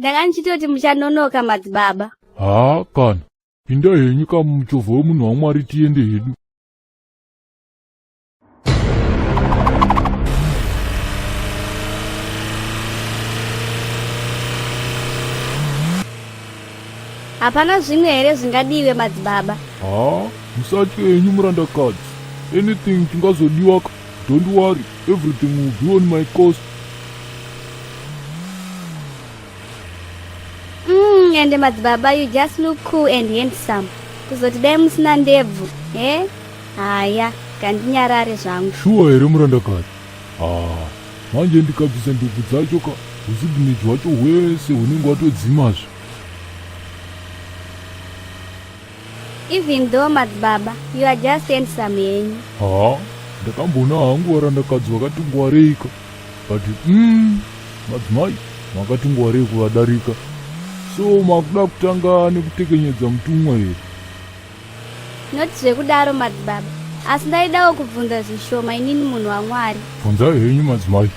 Ndakanchitoti muchanonoka Madzibaba. Kana pinda henyu kamuchovha wemunhu waMwari tiende hedu. Hapana zvimwe here zvingadiwe Madzibaba? Musatye henyu murandakadzi. Anything chingazodiwa, don't worry, everything will be on my cost. And Madzibaba, you just look cool and handsome. Kuzoti dai musina ndebvu, haya, kandinyarare zvangu. Shuwa here murandakadzi. Manje ndikabvisa ndebvu dzacho ka, usibiniji hwacho hwese hunenge hwatodzimazve. Even though Madzibaba, you are just handsome henyu. Ndakambona hangu varandakadzi vakati ngwareika. But madzimai, makati ngwarei kuvadarika. So makuda kutanga nekutekenyedza mutumwa here. Noti zvekudaro Madzibaba, asi ndaidawo kubvunza zvishoma inini munhu waMwari. Bvunza henyu madzimai.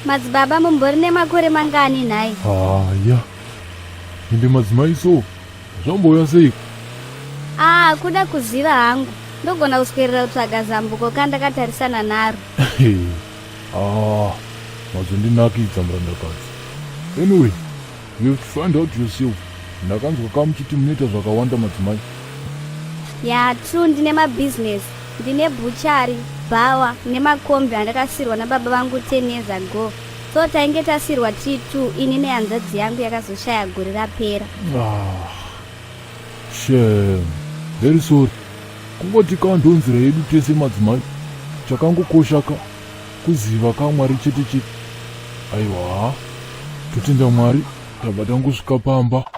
Madzibaba, mumbori nemakore mangani nhai? Ende madzimai so, zvamboya seiko? Kuda kuziva hangu. Ndogona kuswera kutsvaga zambuko kandakatarisana naro. Mazondinakidza murandakadzi. Anyway, you have to find out yourself. Ndakanzwa kamuchiti munoita zvakawanda madzimai. True, ndine mabusiness. Ndine buchari, bhawa nemakombi andakasirwa nababa vangu 10 years ago. So tainge tasirwa T2 ini nehanzvadzi yangu yakazoshaya gore rapera. Shame. Very sorry. Kungoti kandonzira yedu tese madzimai. Chakangokosha ka kuziva kaMwari chete chete. Aiwa. Totenda Mwari, tabva tangosvika pamba.